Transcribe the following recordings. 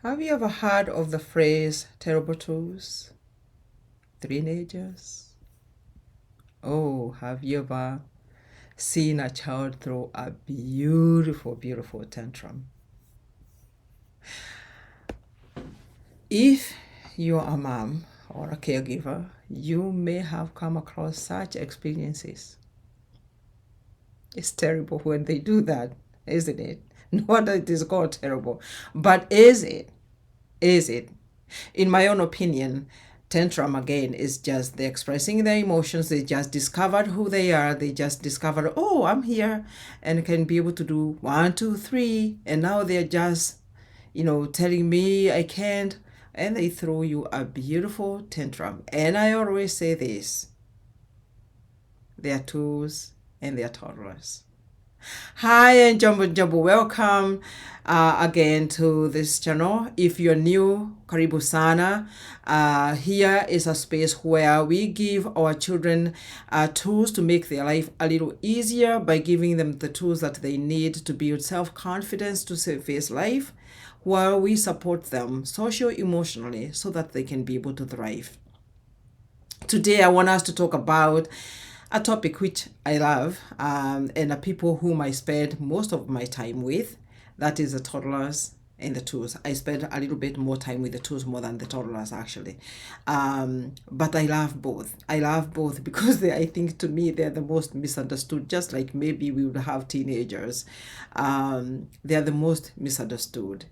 Have you ever heard of the phrase terrible twos, teenagers? Oh, have you ever seen a child throw a beautiful, beautiful tantrum? If you're a mom or a caregiver, you may have come across such experiences. It's terrible when they do that, isn't it? Not that it is called terrible, but is it? Is it? In my own opinion, tantrum again is just they expressing their emotions. They just discovered who they are. They just discovered, oh, I'm here and can be able to do one, two, three. And now they're just, telling me I can't. And they throw you a beautiful tantrum. And I always say this, they're twos and they're toddlers. Hi and Jumbo, welcome again to this channel. If you're new, karibu sana. Here is a space where we give our children tools to make their life a little easier by giving them the tools that they need to build self-confidence to face life, while we support them socio-emotionally so that they can be able to thrive. Today, I want us to talk about a topic which I love and the people whom I spend most of my time with. That is the toddlers and the twos. I spend a little bit more time with the twos more than the toddlers, actually. But I love both. I love both because I think to me they're the most misunderstood, just like maybe we would have teenagers. They're the most misunderstood.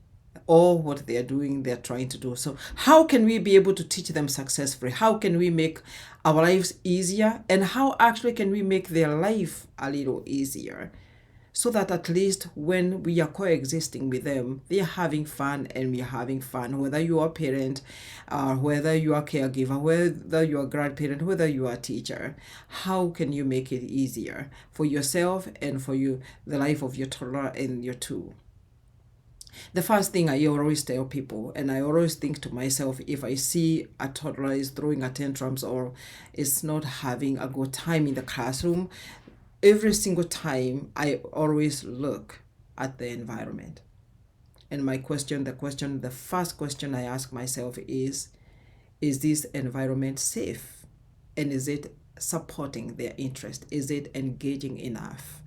All what they are doing, they're trying to do. So how can we be able to teach them successfully? How can we make our lives easier? And how actually can we make their life a little easier? So that at least when we are coexisting with them, they are having fun and we are having fun. Whether you are a parent, whether you are a caregiver, whether you are a grandparent, whether you are a teacher, how can you make it easier for yourself and for you, the life of your toddler and your two? The first thing I always tell people, and I always think to myself, if I see a toddler is throwing a tantrums or is not having a good time in the classroom, every single time I always look at the environment. And the first question I ask myself is this environment safe? And is it supporting their interest? Is it engaging enough?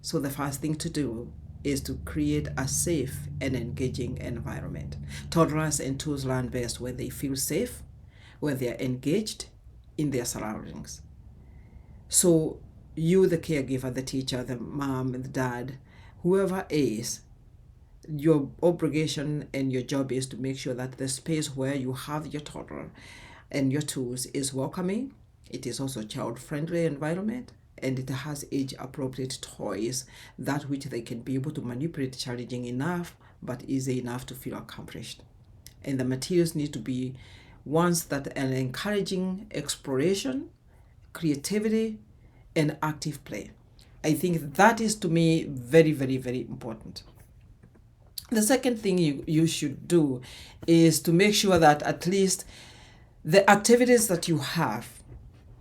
So the first thing to do is to create a safe and engaging environment. Toddlers and twos learn best when they feel safe, when they are engaged in their surroundings. So you, the caregiver, the teacher, the mom, the dad, whoever is, your obligation and your job is to make sure that the space where you have your toddler and your twos is welcoming. It is also a child-friendly environment, and it has age-appropriate toys, that which they can be able to manipulate, challenging enough, but easy enough to feel accomplished. And the materials need to be ones that are encouraging exploration, creativity, and active play. I think that is, to me, very, very, very important. The second thing you should do is to make sure that at least the activities that you have,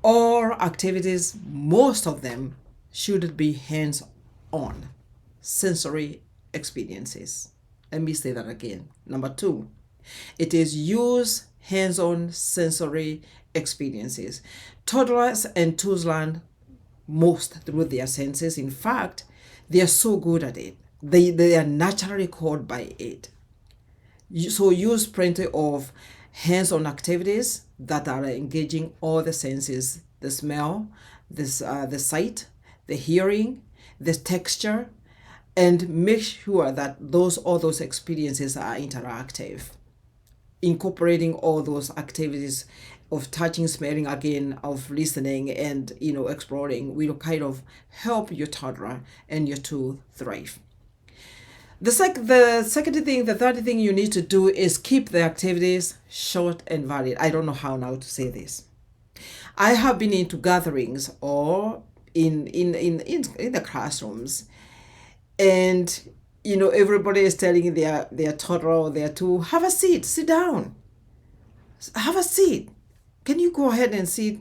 or activities, most of them should be hands-on, sensory experiences. Let me say that again. Number two, it is use hands-on sensory experiences. Toddlers and twos learn most through their senses. In fact, they are so good at it. They are naturally called by it. So use plenty of hands-on activities that are engaging all the senses: the smell, the sight, the hearing, the texture, and make sure that all those experiences are interactive. Incorporating all those activities of touching, smelling, again, of listening and exploring will kind of help your toddler and your two thrive. The third thing you need to do is keep the activities short and varied. I don't know how now to say this. I have been into gatherings or in the classrooms, and everybody is telling their toddler or their two, have a seat, sit down, have a seat. Can you go ahead and sit?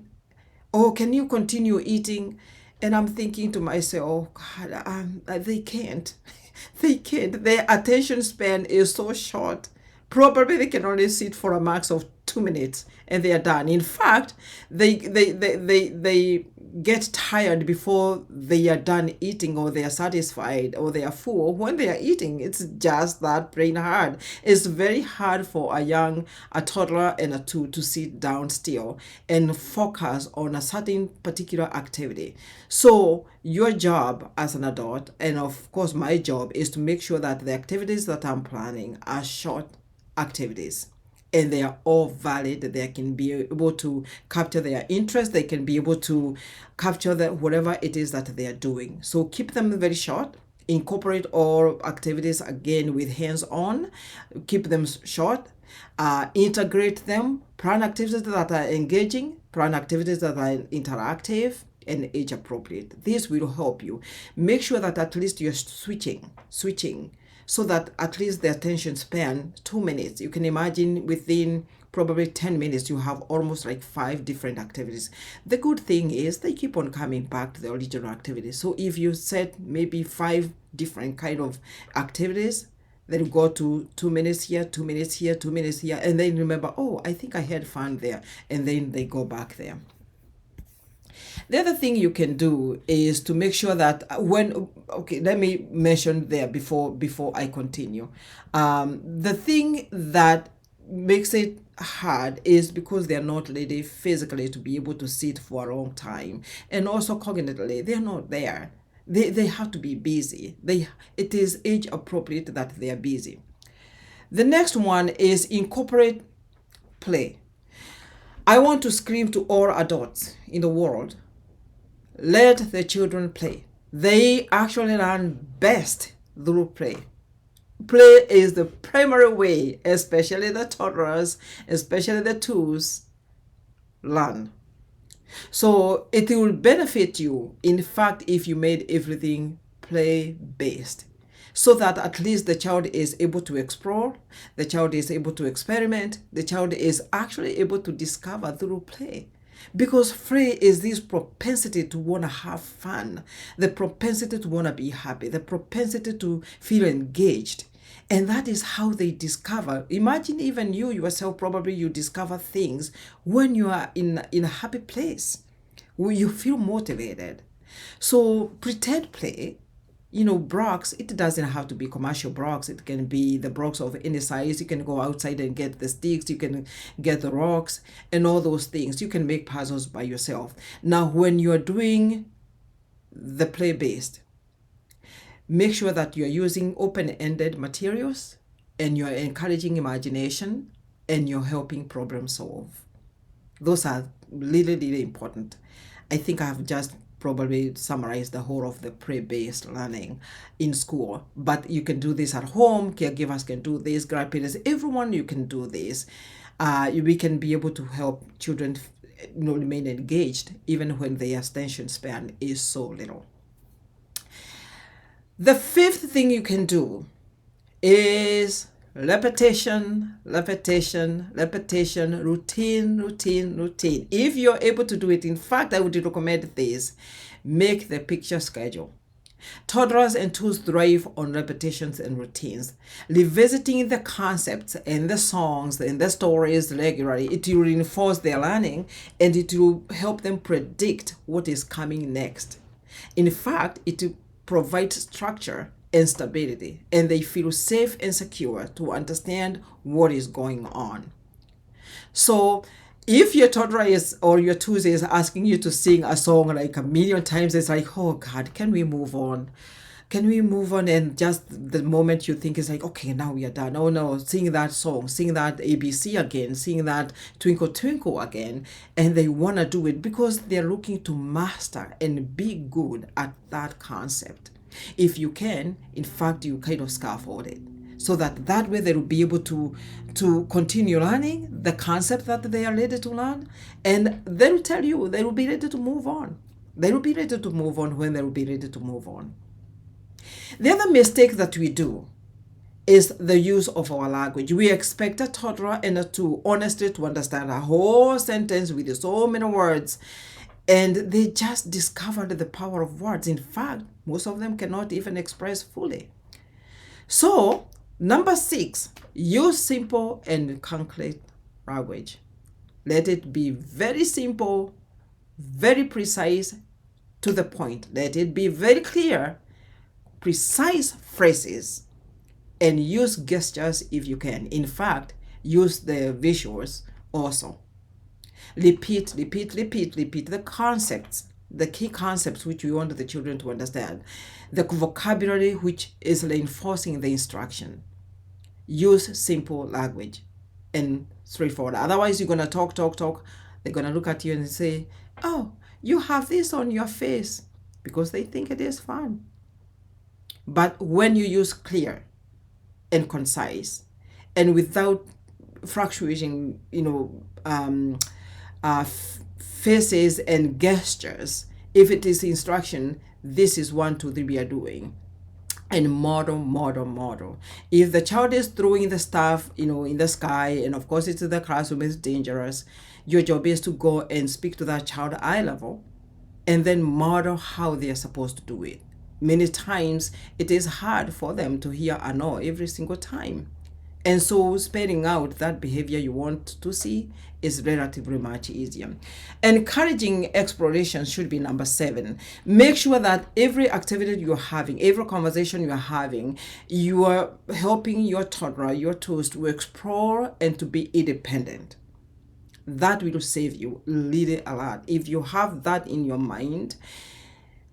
Or can you continue eating? And I'm thinking to myself, oh God, they can't. They can't. Their attention span is so short. Probably they can only sit for a max of 2 minutes and they are done. In fact, they get tired before they are done eating, or they are satisfied, or they are full. When they are eating, it's just that plain hard. It's very hard for a toddler and a two to sit down still and focus on a certain particular activity. So your job as an adult, and of course my job, is to make sure that the activities that I'm planning are short activities and they are all valid. They can be able to capture their interest. They can be able to capture whatever it is that they are doing. So keep them very short. Incorporate all activities again with hands-on. Keep them short. Integrate them. Plan activities that are engaging. Plan activities that are interactive and age appropriate. This will help you. Make sure that at least you're switching so that at least the attention span, 2 minutes. You can imagine within probably 10 minutes, you have almost like 5 different activities. The good thing is they keep on coming back to the original activity. So if you set maybe 5 different kind of activities, then go to 2 minutes here, 2 minutes here, 2 minutes here, and then remember, oh, I think I had fun there. And then they go back there. The other thing you can do is to make sure that let me mention there before I continue. The thing that makes it hard is because they're not ready physically to be able to sit for a long time, and also cognitively they're not there. They have to be busy. It is age appropriate that they are busy. The next one is incorporate play. I want to scream to all adults in the world, let the children play. They actually learn best through play. Play is the primary way, especially the toddlers, especially the twos, learn. So it will benefit you, in fact, if you made everything play-based, so that at least the child is able to explore, the child is able to experiment, the child is actually able to discover through play. Because play is this propensity to want to have fun, the propensity to want to be happy, the propensity to feel engaged. And that is how they discover. Imagine even you yourself, probably you discover things when you are in a happy place, where you feel motivated. So pretend play, blocks, it doesn't have to be commercial blocks. It can be the blocks of any size. You can go outside and get the sticks. You can get the rocks and all those things. You can make puzzles by yourself. Now, when you're doing the play-based, make sure that you're using open-ended materials and you're encouraging imagination and you're helping problem solve. Those are really, really important. I think I have just probably summarize the whole of the play-based learning in school, but you can do this at home. Caregivers can do this, grandparents, everyone, you can do this. We can be able to help children remain engaged even when their attention span is so little. The fifth thing you can do is repetition, routine. If you're able to do it, in fact, I would recommend this. Make the picture schedule. Toddlers and twos thrive on repetitions and routines. Revisiting the concepts and the songs and the stories regularly, it will reinforce their learning and it will help them predict what is coming next. In fact, it will provide structure and stability, and they feel safe and secure to understand what is going on. So if your toddler or your twos is asking you to sing a song like a million times, it's like, oh God, can we move on? Can we move on? And just the moment you think it's like, okay, now we are done. Oh no, sing that song, sing that ABC again, sing that Twinkle Twinkle again. And they want to do it because they're looking to master and be good at that concept. If you can, in fact, you kind of scaffold it so that way they will be able to continue learning the concept that they are ready to learn, and they will tell you they will be ready to move on. They will be ready to move on when they will be ready to move on. The other mistake that we do is the use of our language. We expect a toddler and a two honestly to understand a whole sentence with so many words, and they just discovered the power of words. In fact, most of them cannot even express fully. So, number 6, use simple and concrete language. Let it be very simple, very precise, to the point. Let it be very clear, precise phrases, and use gestures if you can. In fact, use the visuals also. Repeat the concepts, the key concepts which we want the children to understand, the vocabulary which is reinforcing the instruction. Use simple language and straightforward. Otherwise, you're going to talk. They're going to look at you and say, oh, you have this on your face, because they think it is fun. But when you use clear and concise and without fluctuating, faces and gestures, if it is instruction, this is 1, 2, 3 we are doing. And model. If the child is throwing the stuff, in the sky, and of course it's in the classroom, it's dangerous, your job is to go and speak to that child at eye level and then model how they are supposed to do it. Many times it is hard for them to hear a no every single time. And so spelling out that behavior you want to see is relatively much easier. Encouraging exploration should be number 7. Make sure that every activity you're having, every conversation you're having, you are helping your toddler, your toddler, to explore and to be independent. That will save you really a lot. If you have that in your mind,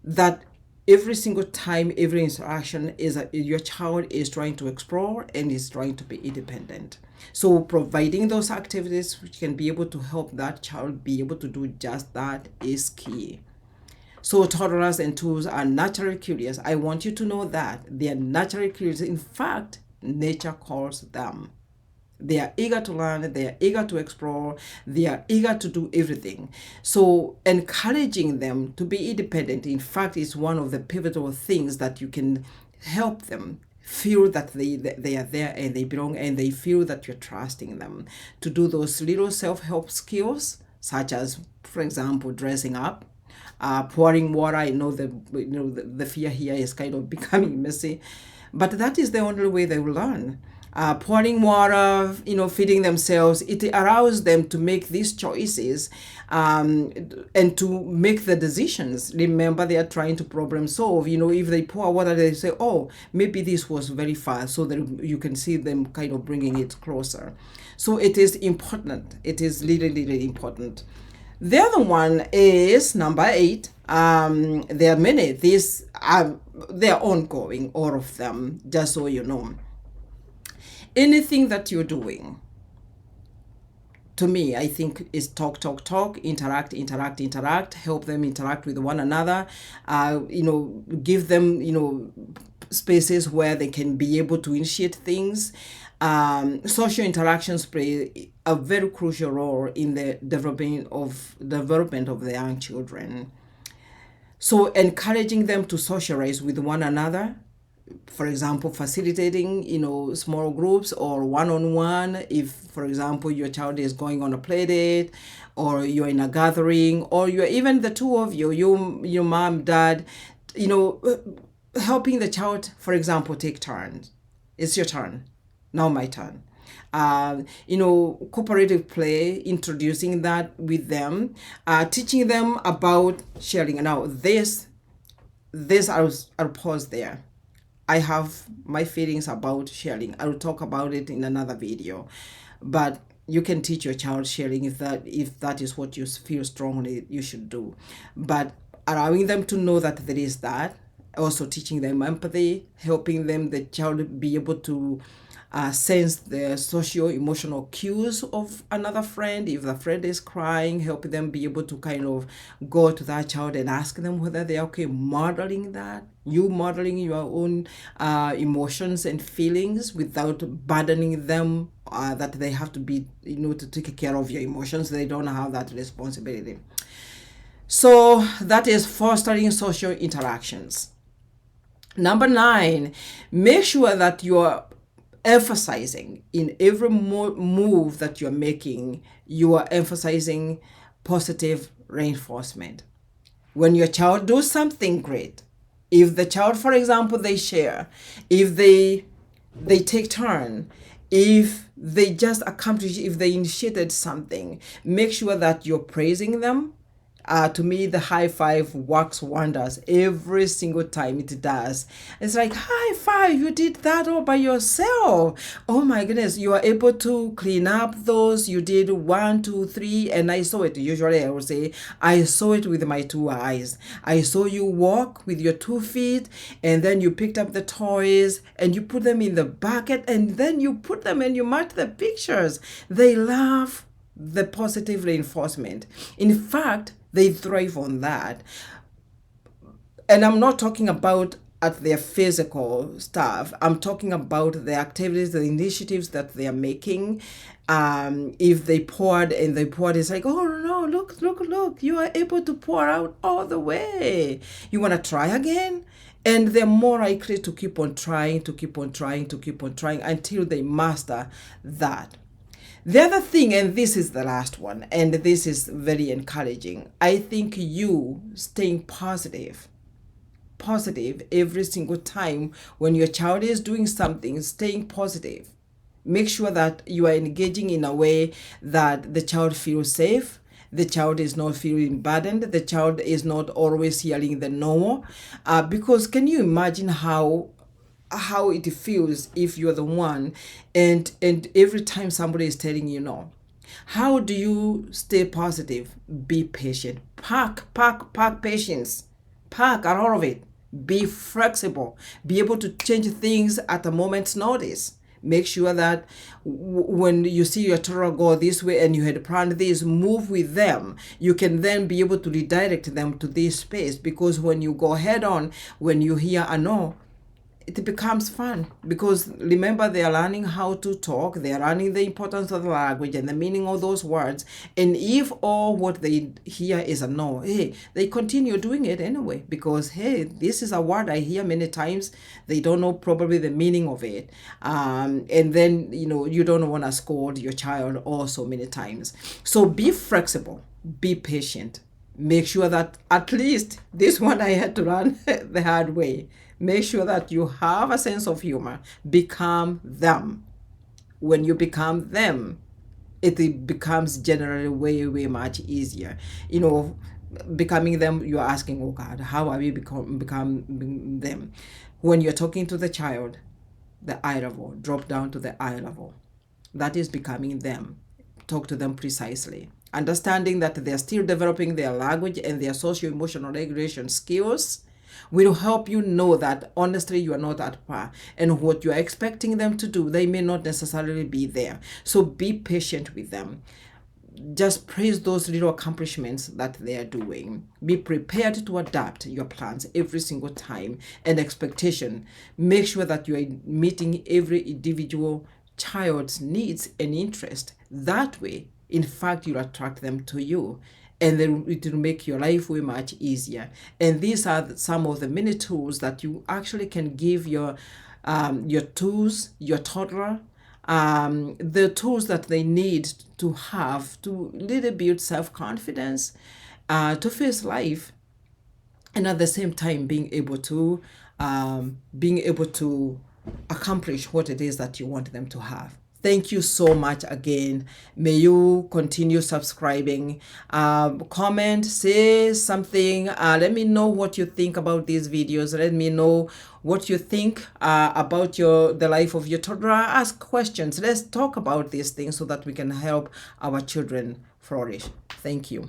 that every single time, every interaction is your child is trying to explore and is trying to be independent. So providing those activities which can be able to help that child be able to do just that is key. So toddlers and twos are naturally curious. I want you to know that they are naturally curious. In fact, nature calls them. They are eager to learn, they are eager to explore, they are eager to do everything. So encouraging them to be independent, in fact, is one of the pivotal things that you can help them feel that they are there and they belong, and they feel that you're trusting them to do those little self-help skills, such as, for example, dressing up, pouring water. I know the fear here is kind of becoming messy, but that is the only way they will learn. Pouring water, feeding themselves, it allows them to make these choices and to make the decisions. Remember, they are trying to problem solve. If they pour water, they say, oh, maybe this was very fast, so that you can see them kind of bringing it closer. So it is important. It is really, really important. The other one is number 8. There are many. They are ongoing, all of them, just so you know. Anything that you're doing, to me, I think is talk, interact, help them interact with one another, give them, spaces where they can be able to initiate things. Social interactions play a very crucial role in the development of the young children. So encouraging them to socialize with one another, for example, facilitating, small groups or one-on-one. If, for example, your child is going on a play date, or you're in a gathering, or you're even the two of you, your mom, dad, helping the child, for example, take turns. It's your turn, now my turn. Cooperative play, introducing that with them, teaching them about sharing. Now, this I'll pause there. I have my feelings about sharing. I will talk about it in another video, but you can teach your child sharing if that is what you feel strongly you should do. But allowing them to know that there is that, also teaching them empathy, helping them, the child, be able to sense the socio-emotional cues of another friend. If the friend is crying, help them be able to kind of go to that child and ask them whether they're okay, modeling that. You modeling your own emotions and feelings without burdening them, that they have to be, to take care of your emotions. They don't have that responsibility. So that is fostering social interactions. Number 9, make sure that you're emphasizing in every move that you're making, you are emphasizing positive reinforcement. When your child does something great, if the child, for example, they share, if they they take turn. If they just accomplish, if they initiated something, make sure that you're praising them. To me, the high five works wonders every single time it does. It's like, high five, you did that all by yourself. Oh my goodness, you are able to clean up those. You did one, two, three, and I saw it. Usually I will say, I saw it with my two eyes. I saw you walk with your 2 feet, and then you picked up the toys and you put them in the bucket, and then you put them and you marked the pictures. They love the positive reinforcement. In fact, they thrive on that. And I'm not talking about at their physical stuff. I'm talking about the activities, the initiatives that they are making. If they poured and they poured, it's like, oh no, look, look, look, you are able to pour out all the way. You want to try again? And they're more likely to keep on trying, to keep on trying, to keep on trying until they master that. The other thing, and this is the last one, and this is very encouraging, I think you staying positive every single time when your child is doing something, staying positive. Make sure that you are engaging in a way that the child feels safe. The child is not feeling burdened. The child is not always hearing the no. Because can you imagine how it feels if you're the one and every time somebody is telling you no? How do you stay positive? Be patient. Pack patience. Pack a lot of it. Be flexible. Be able to change things at a moment's notice. Make sure that when you see your toddler go this way and you had planned this, move with them. You can then be able to redirect them to this space, because when you go head on, when you hear a no, it becomes fun, because remember, they are learning how to talk, they are learning the importance of the language and the meaning of those words. And if all what they hear is a no, hey, they continue doing it anyway, because hey, this is a word I hear many times. They don't know probably the meaning of it. And then you don't want to scold your child also many times. So be flexible, be patient. Make sure that at least this one I had to learn the hard way. Make sure that you have a sense of humor. Become them. When you become them, it becomes generally way much easier. Becoming them, you're asking, oh God, how are we become them? When you're talking to the child, the eye level, drop down to the eye level. That is becoming them. Talk to them precisely. Understanding that they're still developing their language and their socio-emotional regulation skills will help you know that honestly you are not at par, and what you are expecting them to do, they may not necessarily be there. So be patient with them. Just praise those little accomplishments that they are doing. Be prepared to adapt your plans every single time, and expectation. Make sure that you are meeting every individual child's needs and interest. That way, in fact, you'll attract them to you, and then it will make your life way much easier. And these are some of the many tools that you actually can give your tools, your toddler, the tools that they need to have to really build self-confidence, to face life, and at the same time being able to accomplish what it is that you want them to have. Thank you so much again. May you continue subscribing. Comment, say something. Let me know what you think about these videos. Let me know what you think about the life of your toddler. Ask questions. Let's talk about these things so that we can help our children flourish. Thank you.